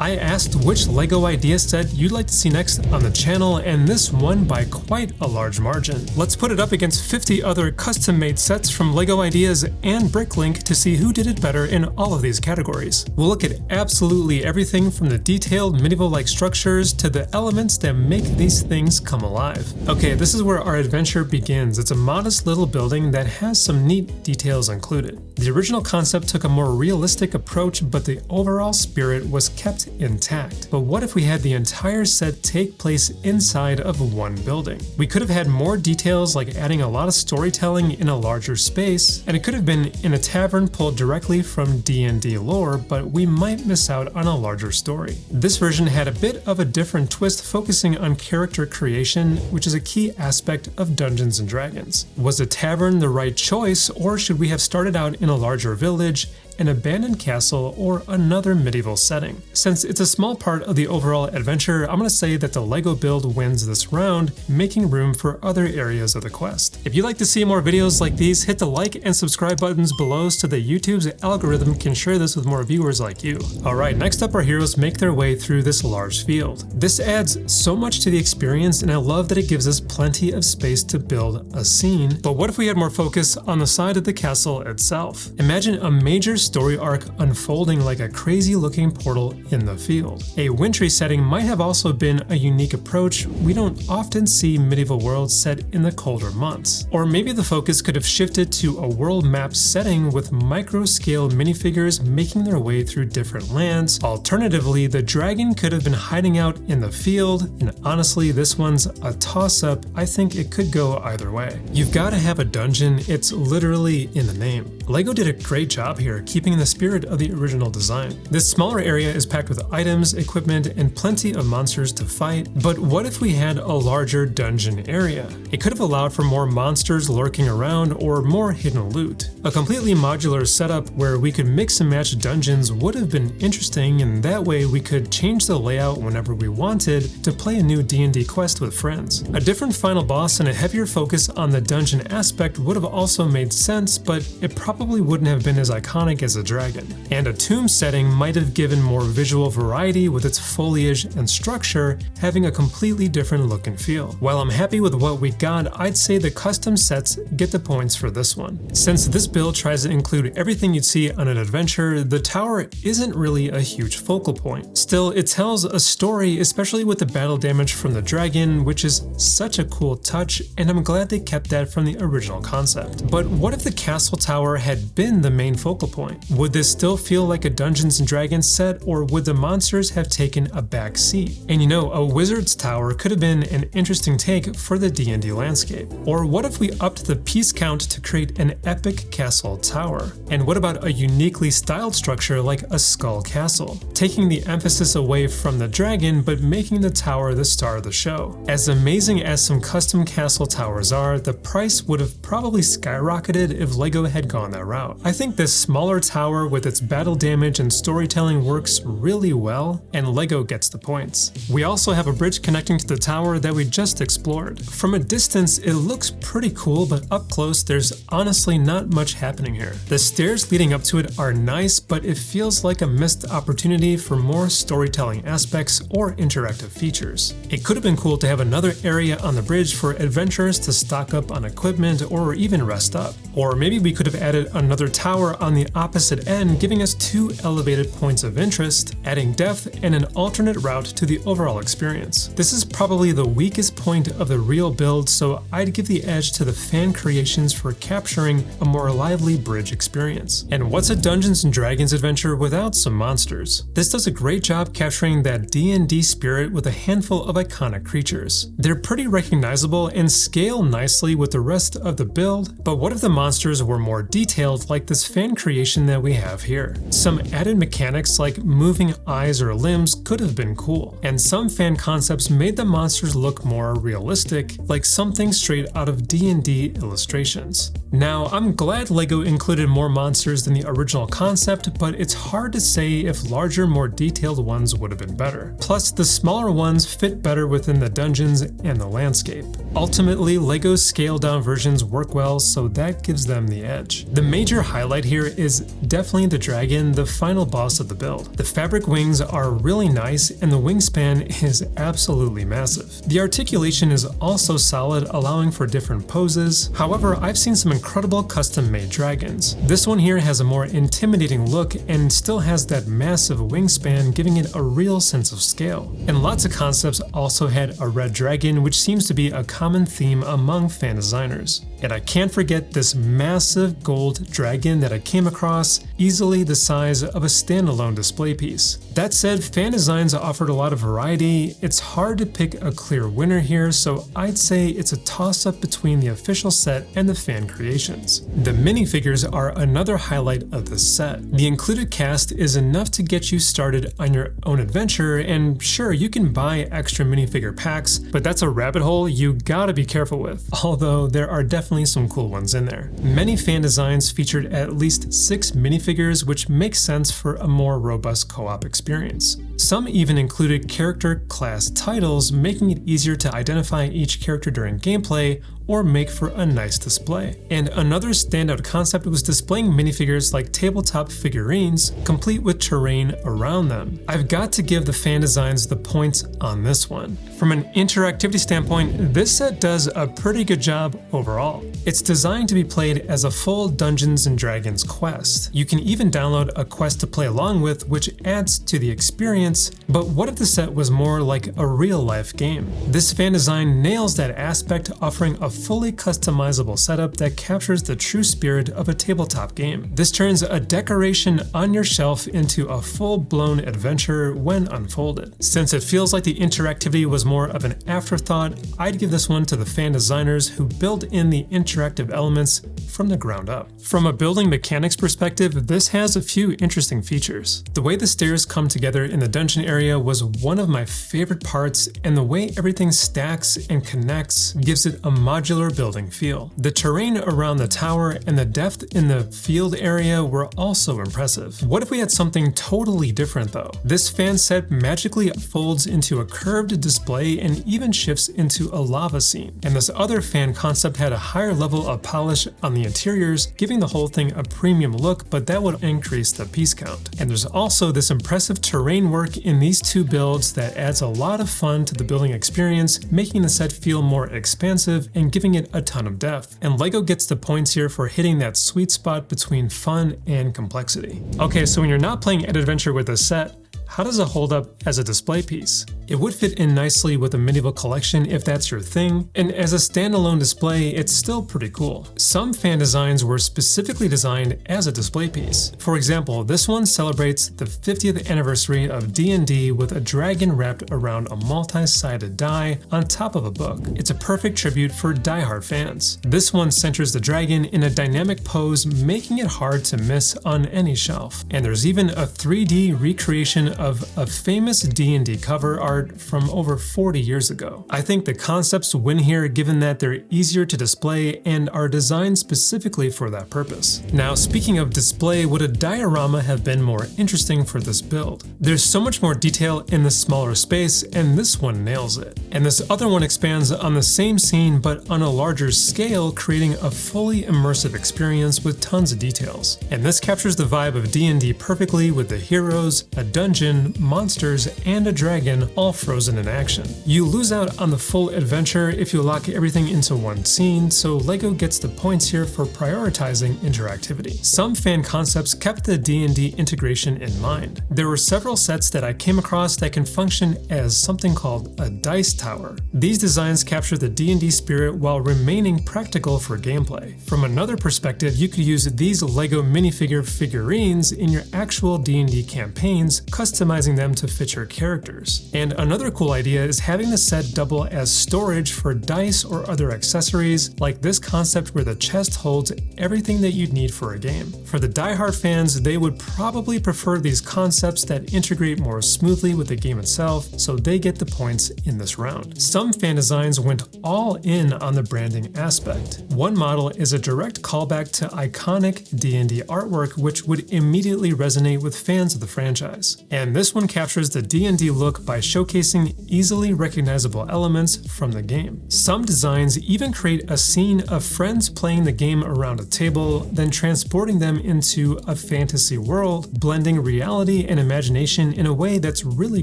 I asked which LEGO idea set you'd like to see next on the channel, and this won by quite a large margin. Let's put it up against 50 other custom-made sets from LEGO Ideas and Bricklink to see who did it better in all of these categories. We'll look at absolutely everything from the detailed medieval-like structures to the elements that make these things come alive. Okay, this is where our adventure begins. It's a modest little building that has some neat details included. The original concept took a more realistic approach, but the overall spirit was kept intact. But what if we had the entire set take place inside of one building? We could have had more details, like adding a lot of storytelling in a larger space, and it could have been in a tavern pulled directly from D&D lore, but we might miss out on a larger story. This version had a bit of a different twist, focusing on character creation, which is a key aspect of Dungeons & Dragons. Was a tavern the right choice, or should we have started out in a larger village, an abandoned castle, or another medieval setting? Since it's a small part of the overall adventure, I'm going to say that the LEGO build wins this round, making room for other areas of the quest. If you'd like to see more videos like these, hit the like and subscribe buttons below so that YouTube's algorithm can share this with more viewers like you. Alright, next up, our heroes make their way through this large field. This adds so much to the experience, and I love that it gives us plenty of space to build a scene. But what if we had more focus on the side of the castle itself? Imagine a major story arc unfolding like a crazy looking portal in the field. A wintry setting might have also been a unique approach. We don't often see medieval worlds set in the colder months. Or maybe the focus could have shifted to a world map setting with micro-scale minifigures making their way through different lands. Alternatively, the dragon could have been hiding out in the field, and honestly, this one's a toss-up. I think it could go either way. You've got to have a dungeon, it's literally in the name. LEGO did a great job here, keeping the spirit of the original design. This smaller area is packed with items, equipment, and plenty of monsters to fight, but what if we had a larger dungeon area? It could have allowed for more monsters lurking around or more hidden loot. A completely modular setup where we could mix and match dungeons would have been interesting, and that way we could change the layout whenever we wanted to play a new D&D quest with friends. A different final boss and a heavier focus on the dungeon aspect would have also made sense, but it probably wouldn't have been as iconic as a dragon. And a tomb setting might have given more visual variety, with its foliage and structure having a completely different look and feel. While I'm happy with what we got, I'd say the custom sets get the points for this one. Since this build tries to include everything you'd see on an adventure, the tower isn't really a huge focal point. Still, it tells a story, especially with the battle damage from the dragon, which is such a cool touch, and I'm glad they kept that from the original concept. But what if the castle tower had been the main focal point? Would this still feel like a Dungeons & Dragons set, or would the monsters have taken a back seat? And you know, a wizard's tower could have been an interesting take for the D&D landscape. Or what if we upped the piece count to create an epic castle tower? And what about a uniquely styled structure like a skull castle, taking the emphasis away from the dragon but making the tower the star of the show? As amazing as some custom castle towers are, the price would have probably skyrocketed if LEGO had gone that route. I think this smaller tower with its battle damage and storytelling works really well, and LEGO gets the points. We also have a bridge connecting to the tower that we just explored. From a distance, it looks pretty cool, but up close, there's honestly not much happening here. The stairs leading up to it are nice, but it feels like a missed opportunity for more storytelling aspects or interactive features. It could have been cool to have another area on the bridge for adventurers to stock up on equipment or even rest up. Or maybe we could have added another tower on the opposite end, giving us two elevated points of interest, adding depth and an alternate route to the overall experience. This is probably the weakest point of the real build, so I'd give the edge to the fan creations for capturing a more lively bridge experience. And what's a Dungeons & Dragons adventure without some monsters? This does a great job capturing that D&D spirit with a handful of iconic creatures. They're pretty recognizable and scale nicely with the rest of the build, but what if the monsters were more detailed like this fan creation that we have here? Some added mechanics like moving eyes or limbs could have been cool, and some fan concepts made the monsters look more realistic, like something straight out of D&D illustrations. Now, I'm glad LEGO included more monsters than the original concept, but it's hard to say if larger, more detailed ones would have been better. Plus, the smaller ones fit better within the dungeons and the landscape. Ultimately, LEGO's scaled-down versions work well, so that gives them the edge. The major highlight here is definitely the dragon, the final boss of the build. The fabric wings are really nice and the wingspan is absolutely massive. The articulation is also solid, allowing for different poses. However, I've seen some incredible custom-made dragons. This one here has a more intimidating look and still has that massive wingspan, giving it a real sense of scale. And lots of concepts also had a red dragon, which seems to be a common theme among fan designers. And I can't forget this massive gold dragon that I came across, easily the size of a standalone display piece. That said, fan designs offered a lot of variety. It's hard to pick a clear winner here, so I'd say it's a toss-up between the official set and the fan creations. The minifigures are another highlight of this set. The included cast is enough to get you started on your own adventure, and sure, you can buy extra minifigure packs, but that's a rabbit hole you gotta be careful with, although there are definitely some cool ones in there. Many fan designs featured at least 6 minifigures, which makes sense for a more robust co-op experience. Some even included character class titles, making it easier to identify each character during gameplay or make for a nice display. And another standout concept was displaying minifigures like tabletop figurines, complete with terrain around them. I've got to give the fan designs the points on this one. From an interactivity standpoint, this set does a pretty good job overall. It's designed to be played as a full Dungeons & Dragons quest. You can even download a quest to play along with, which adds to the experience, but what if the set was more like a real-life game? This fan design nails that aspect, offering a fully customizable setup that captures the true spirit of a tabletop game. This turns a decoration on your shelf into a full-blown adventure when unfolded. Since it feels like the interactivity was more of an afterthought, I'd give this one to the fan designers who built in the interactive elements from the ground up. From a building mechanics perspective, this has a few interesting features. The way the stairs come together in the dungeon area was one of my favorite parts, and the way everything stacks and connects gives it a modular building feel. The terrain around the tower and the depth in the field area were also impressive. What if we had something totally different though? This fan set magically folds into a curved display and even shifts into a lava scene. And this other fan concept had a higher level of polish on the interiors, giving the whole thing a premium look, but that would increase the piece count. And there's also this impressive terrain work in these two builds that adds a lot of fun to the building experience, making the set feel more expansive and giving it a ton of depth. And LEGO gets the points here for hitting that sweet spot between fun and complexity. Okay, so when you're not playing an adventure with this set, how does it hold up as a display piece? It would fit in nicely with a medieval collection if that's your thing, and as a standalone display, it's still pretty cool. Some fan designs were specifically designed as a display piece. For example, this one celebrates the 50th anniversary of D&D with a dragon wrapped around a multi-sided die on top of a book. It's a perfect tribute for die-hard fans. This one centers the dragon in a dynamic pose, making it hard to miss on any shelf. And there's even a 3D recreation of a famous D&D cover art from over 40 years ago. I think the concepts win here given that they're easier to display and are designed specifically for that purpose. Now, speaking of display, would a diorama have been more interesting for this build? There's so much more detail in the smaller space, and this one nails it. And this other one expands on the same scene but on a larger scale, creating a fully immersive experience with tons of details. And this captures the vibe of D&D perfectly with the heroes, a dungeon, monsters, and a dragon all frozen in action. You lose out on the full adventure if you lock everything into one scene, so LEGO gets the points here for prioritizing interactivity. Some fan concepts kept the D&D integration in mind. There were several sets that I came across that can function as something called a dice tower. These designs capture the D&D spirit while remaining practical for gameplay. From another perspective, you could use these LEGO minifigure figurines in your actual D&D campaigns, customizing them to fit your characters. And another cool idea is having the set double as storage for dice or other accessories, like this concept where the chest holds everything that you'd need for a game. For the die-hard fans, they would probably prefer these concepts that integrate more smoothly with the game itself, so they get the points in this round. Some fan designs went all in on the branding aspect. One model is a direct callback to iconic D&D artwork, which would immediately resonate with fans of the franchise. And and this one captures the D&D look by showcasing easily recognizable elements from the game. Some designs even create a scene of friends playing the game around a table, then transporting them into a fantasy world, blending reality and imagination in a way that's really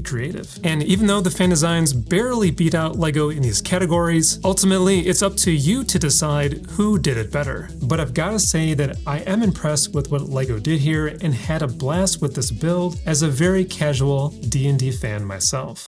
creative. And even though the fan designs barely beat out LEGO in these categories, ultimately it's up to you to decide who did it better. But I've gotta say that I am impressed with what LEGO did here and had a blast with this build as a very casual D&D fan myself.